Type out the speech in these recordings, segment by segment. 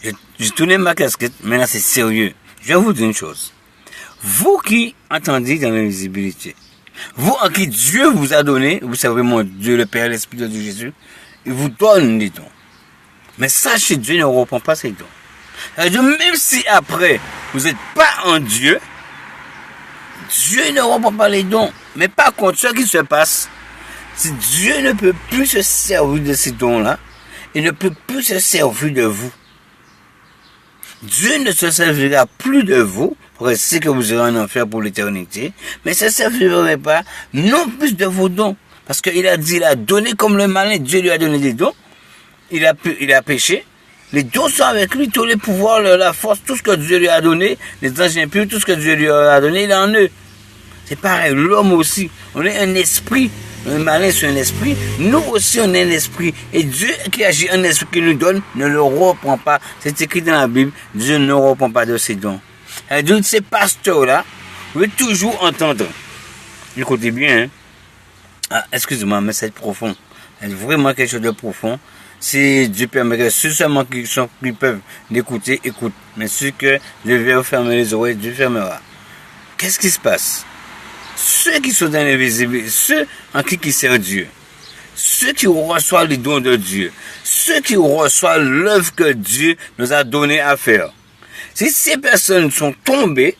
J'ai tourné ma casquette, mais là c'est sérieux. Je vais vous dire une chose. Vous qui entendez dans l'invisibilité, vous en qui Dieu vous a donné, vous savez mon Dieu, le Père, l'Esprit de Dieu Jésus, il vous donne des dons. Mais sachez, Dieu ne reprend pas ses dons. C'est-à-dire, même si après, vous n'êtes pas en Dieu, Dieu ne reprend pas les dons. Mais par contre, ce qui se passe, si Dieu ne peut plus se servir de ces dons-là, il ne peut plus se servir de vous. Dieu ne se servira plus de vous, pour rester que vous irez en enfer pour l'éternité, mais ne se servira pas non plus de vos dons. Parce qu'il a dit, il a donné comme le malin, Dieu lui a donné des dons, il a péché, les dons sont avec lui, tous les pouvoirs, la force, tout ce que Dieu lui a donné, les anges impurs, tout ce que Dieu lui a donné, il est en eux. C'est pareil, l'homme aussi, on est un esprit, le malin c'est un esprit, nous aussi on est un esprit, et Dieu qui agit un esprit qui nous donne, ne le reprend pas, c'est écrit dans la Bible, Dieu ne reprend pas de ses dons. Donc ces pasteurs-là, vous pouvez toujours entendre, écoutez bien, hein? Ah, excusez-moi, mais c'est profond, c'est vraiment quelque chose de profond. Si Dieu permet que ceux seulement qui peuvent l'écouter, écoutent. Mais ceux que Dieu veut fermer les oreilles, Dieu fermera. Qu'est-ce qui se passe? Ceux qui sont dans l'invisible, ceux en qui sert Dieu, ceux qui reçoivent les dons de Dieu, ceux qui reçoivent l'œuvre que Dieu nous a donné à faire. Si ces personnes sont tombées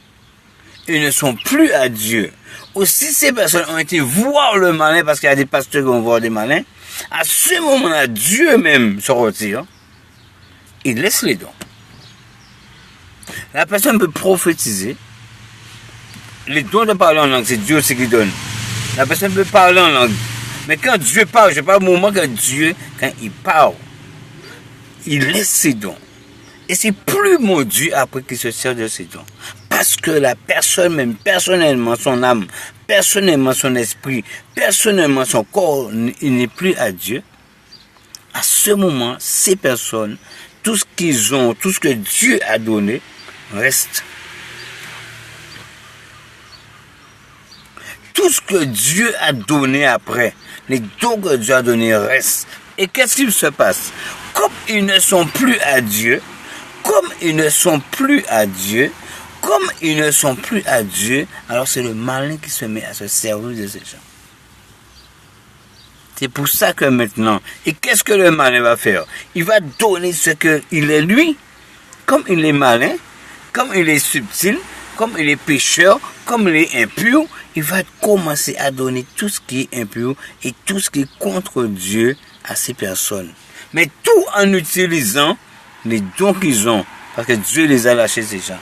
et ne sont plus à Dieu, ou si ces personnes ont été voir le malin, parce qu'il y a des pasteurs qui vont voir des malins, à ce moment-là, Dieu même se retire, il laisse les dons. La personne peut prophétiser. Les dons de parler en langue, c'est Dieu aussi qui donne. La personne peut parler en langue. Mais quand Dieu parle, je parle au moment que Dieu, quand il parle, il laisse ses dons. Et c'est plus mon Dieu après qu'il se sert de ses dons. Parce que la personne même, personnellement, son âme, personnellement, son esprit, personnellement, son corps, il n'est plus à Dieu. À ce moment, ces personnes, tout ce qu'ils ont, tout ce que Dieu a donné, reste. Tout ce que Dieu a donné après, les dons que Dieu a donnés restent. Et qu'est-ce qui se passe? Comme ils ne sont plus à Dieu, alors c'est le malin qui se met à se servir de ces gens. C'est pour ça que maintenant, et qu'est-ce que le malin va faire? Il va donner ce qu'il est lui, comme il est malin, comme il est subtil, comme il est pécheur, comme il est impur, il va commencer à donner tout ce qui est impur et tout ce qui est contre Dieu à ces personnes. Mais tout en utilisant les dons qu'ils ont, parce que Dieu les a lâchés, ces gens.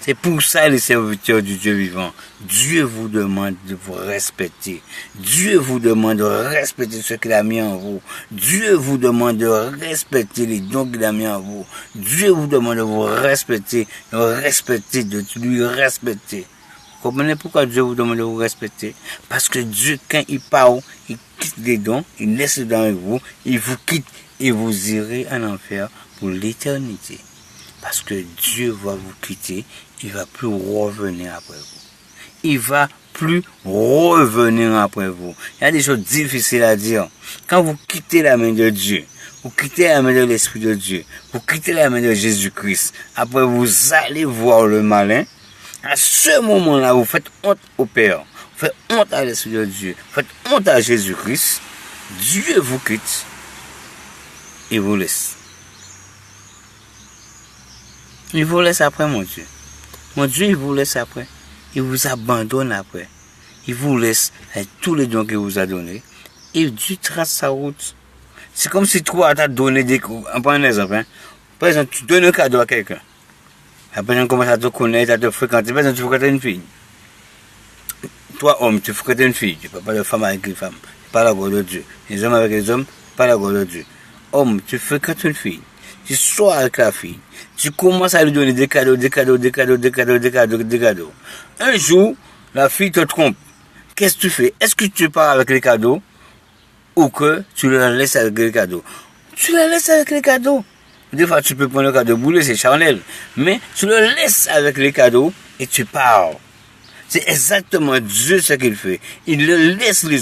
C'est pour ça, les serviteurs du Dieu vivant, Dieu vous demande de vous respecter. Dieu vous demande de respecter ce qu'il a mis en vous. Dieu vous demande de respecter les dons qu'il a mis en vous. Dieu vous demande de vous respecter, de lui respecter. Vous comprenez pourquoi Dieu vous demande de vous respecter? Parce que Dieu, quand il parle, il quitte les dons, il laisse les dons avec vous, il vous quitte et vous irez en enfer pour l'éternité. Parce que Dieu va vous quitter, il ne va plus revenir après vous. Il va plus revenir après vous. Il y a des choses difficiles à dire. Quand vous quittez la main de Dieu, vous quittez la main de l'Esprit de Dieu, vous quittez la main de Jésus-Christ, après vous allez voir le malin, à ce moment-là, vous faites honte au Père, vous faites honte à l'Esprit de Dieu, vous faites honte à Jésus-Christ, Dieu vous quitte et vous laisse. Il vous laisse après, mon Dieu. Mon Dieu, il vous laisse après. Il vous abandonne après. Il vous laisse avec tous les dons qu'il vous a donnés. Et Dieu trace sa route. C'est comme si toi, tu as donné des... On prend un exemple. Hein. Par exemple, tu donnes un cadeau à quelqu'un. La personne commence à te connaître, à te fréquenter. Par exemple, tu fréquentes une fille. Toi, homme, tu fréquentes une fille. Tu ne parles pas de femme avec une femme. Tu parles la gloire de Dieu. Les hommes avec les hommes, tu parles la gloire de Dieu. Homme, tu fréquentes une fille. Tu sors avec la fille. Tu commences à lui donner des cadeaux. Un jour, la fille te trompe. Qu'est-ce que tu fais? Est-ce que tu pars avec les cadeaux ou que tu la laisses avec les cadeaux? Tu la laisses avec les cadeaux. Des fois, tu peux prendre le cadeau boulet, c'est charnel. Mais tu le laisses avec les cadeaux et tu pars. C'est exactement Dieu ce qu'il fait. Il le laisse les